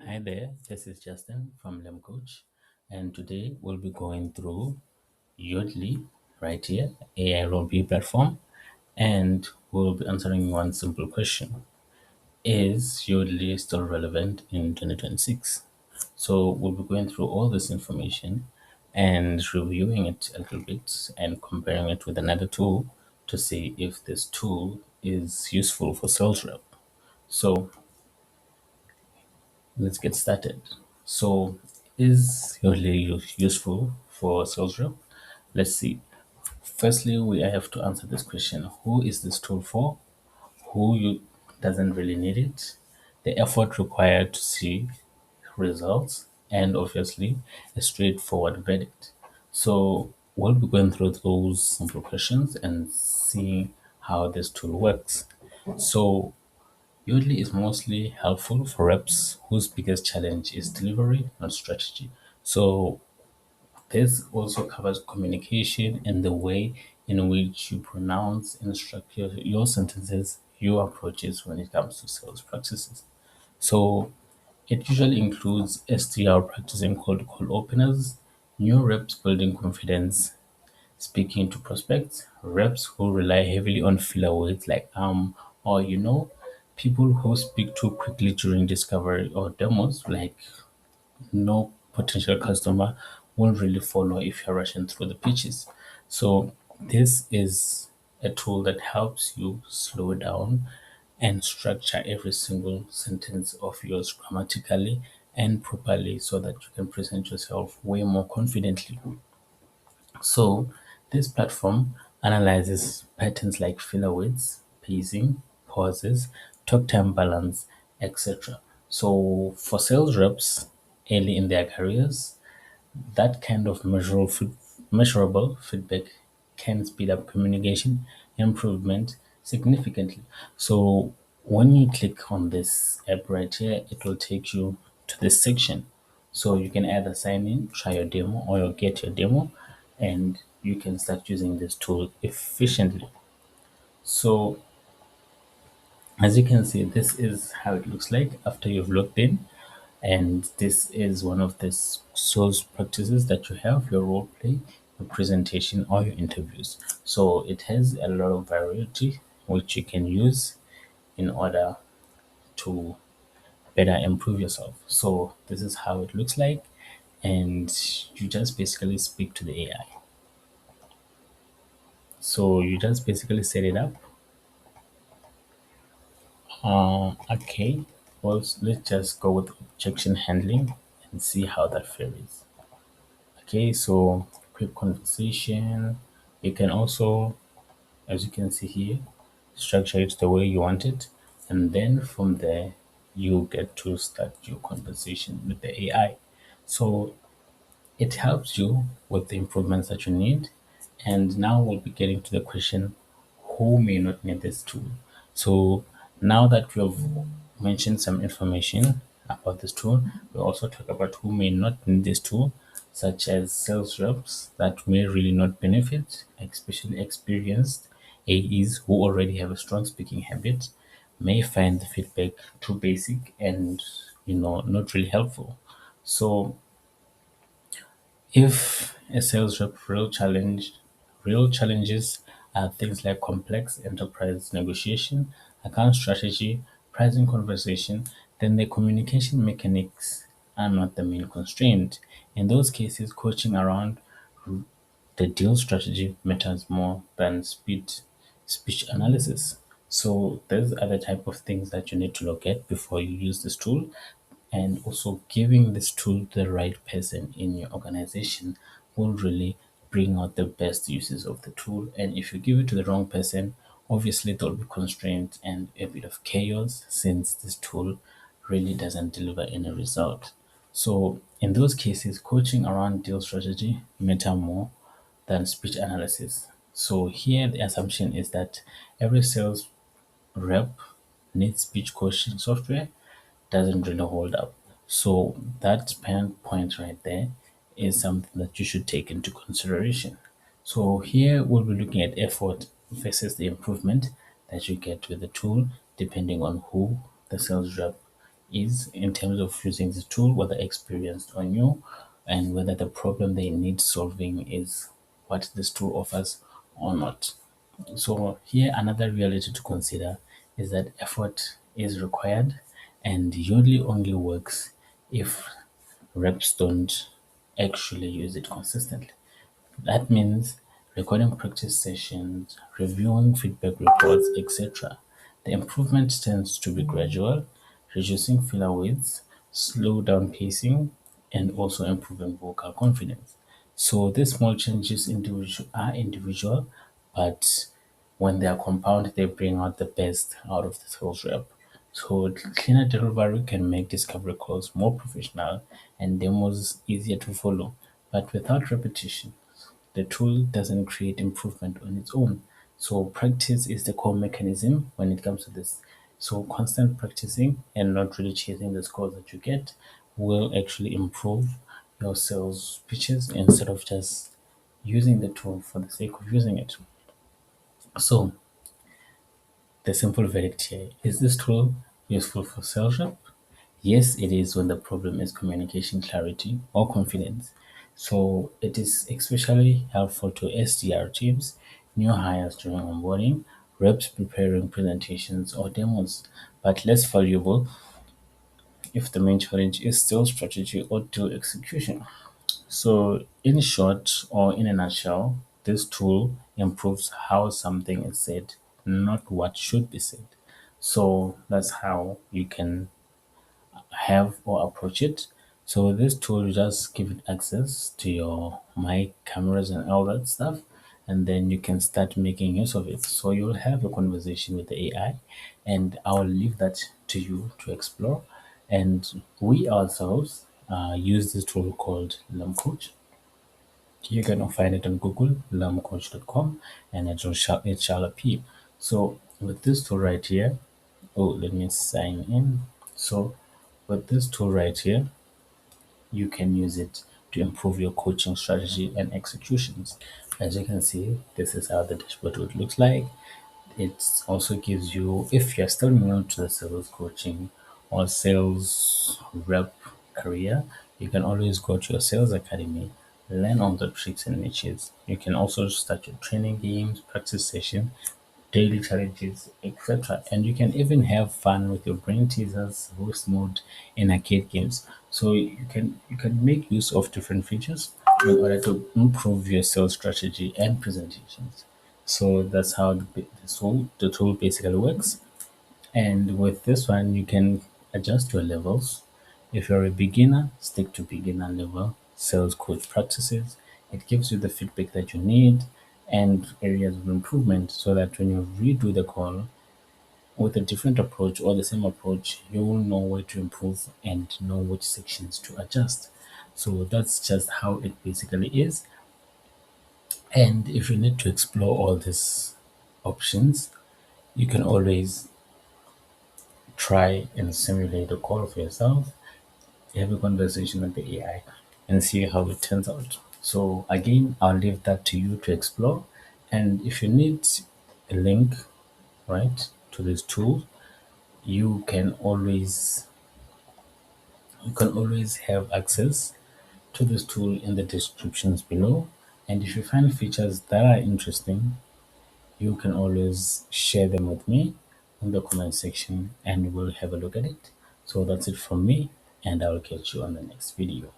Hi there, this is Justin from LemCoach, and today we'll be going through Yoodli right here, AI role-play platform, and we'll be answering one simple question. Is Yoodli still relevant in 2026? So we'll be going through all this information and reviewing it a little bit and comparing it with another tool to see if this tool is useful for sales rep. So let's get started. So, is Yoodli useful for sales rep? Let's see. Firstly, we have to answer this question: Who is this tool for? Who doesn't really need it? The effort required to see results, and obviously a straightforward verdict. So, we'll be going through those simple questions and see how this tool works. So, Yoodli is mostly helpful for reps whose biggest challenge is delivery, not strategy. So this also covers communication and the way in which you pronounce, instruct your sentences, your approaches when it comes to sales practices. So it usually includes SDR practicing cold call openers, new reps building confidence, speaking to prospects, reps who rely heavily on filler words like or people who speak too quickly during discovery or demos, like no potential customer won't really follow if you're rushing through the pitches. So this is a tool that helps you slow down and structure every single sentence of yours grammatically and properly so that you can present yourself way more confidently. So, this platform analyzes patterns like filler words, pacing, pauses, talk time balance, etc. So, for sales reps early in their careers, that kind of measurable feedback can speed up communication improvement significantly. So when you click on this app right here, it will take you to this section. So you can either sign in, try your demo, or you'll get your demo, and you can start using this tool efficiently. So as you can see, this is how it looks like after you've logged in. And this is one of the source practices that you have, your role play, your presentation, or your interviews. So it has a lot of variety which you can use in order to better improve yourself. So this is how it looks like. And you just basically speak to the AI. So you just basically set it up. Okay, well, let's just go with objection handling and see how that fares. Okay, so quick conversation. You can also, as you can see here, structure it the way you want it, and then from there, you get to start your conversation with the AI. So it helps you with the improvements that you need. And now we'll be getting to the question, who may not need this tool? So now that we have mentioned some information about this tool, we'll also talk about who may not need this tool, such as sales reps that may really not benefit, especially experienced AEs who already have a strong speaking habit, may find the feedback too basic and not really helpful. So if a sales rep real challenges are things like complex enterprise negotiation, account strategy, pricing conversation, then the communication mechanics are not the main constraint. In those cases, coaching around the deal strategy matters more than speech analysis. So there's other type of things that you need to look at before you use this tool, and also giving this tool to the right person in your organization will really bring out the best uses of the tool. And if you give it to the wrong person, obviously there'll be constraints and a bit of chaos since this tool really doesn't deliver any result. So in those cases, coaching around deal strategy matter more than speech analysis. So here the assumption is that every sales rep needs speech coaching software doesn't really hold up. So that span point right there is something that you should take into consideration. So here we'll be looking at effort versus the improvement that you get with the tool, depending on who the sales rep is in terms of using the tool, whether experienced or new, and whether the problem they need solving is what this tool offers or not. So here another reality to consider is that effort is required and usually only works if reps don't actually use it consistently. That means recording practice sessions, reviewing feedback reports, etc. The improvement tends to be gradual, reducing filler weights, slow down pacing, and also improving vocal confidence. So these small changes are individual, but when they are compounded, they bring out the best out of the sales rep. So cleaner delivery can make discovery calls more professional and demos easier to follow. But without repetition, the tool doesn't create improvement on its own. So practice is the core mechanism when it comes to this. So constant practicing and not really chasing the scores that you get will actually improve your sales pitches instead of just using the tool for the sake of using it. So the simple verdict here is this tool useful for sales rep? Yes, it is when the problem is communication clarity or confidence. So it is especially helpful to SDR teams, new hires during onboarding, reps preparing presentations or demos, but less valuable if the main challenge is still strategy or deal execution. So, in short or in a nutshell, this tool improves how something is said, not what should be said. So, that's how you can have or approach it. So this tool just give it access to your mic, cameras, and all that stuff, and then you can start making use of it. So you'll have a conversation with the AI, and I'll leave that to you to explore. And we ourselves use this tool called LemCoach. You can find it on Google, lemcoach.com, and it shall appear. So with this tool right here, oh, let me sign in. So with this tool right here, you can use it to improve your coaching strategy and executions. As you can see, this is how the dashboard would look like. It also gives you, if you're still new to the sales coaching or sales rep career, you can always go to your sales academy, learn all the tricks and niches. You can also start your training games, practice session, daily challenges, etc. And you can even have fun with your brain teasers, host mode, and arcade games. So you can make use of different features in order to improve your sales strategy and presentations. So that's how the tool basically works. And with this one, you can adjust your levels. If you're a beginner, stick to beginner level sales coach practices. It gives you the feedback that you need and areas of improvement so that when you redo the call with a different approach or the same approach, you will know where to improve and know which sections to adjust. So that's just how it basically is. And if you need to explore all these options, you can always try and simulate a call for yourself, have a conversation with the AI, and see how it turns out. So, again, I'll leave that to you to explore. And if you need a link, right, to this tool, you can always have access to this tool in the descriptions below. And if you find features that are interesting, you can always share them with me in the comment section and we'll have a look at it. So that's it from me, and I'll catch you on the next video.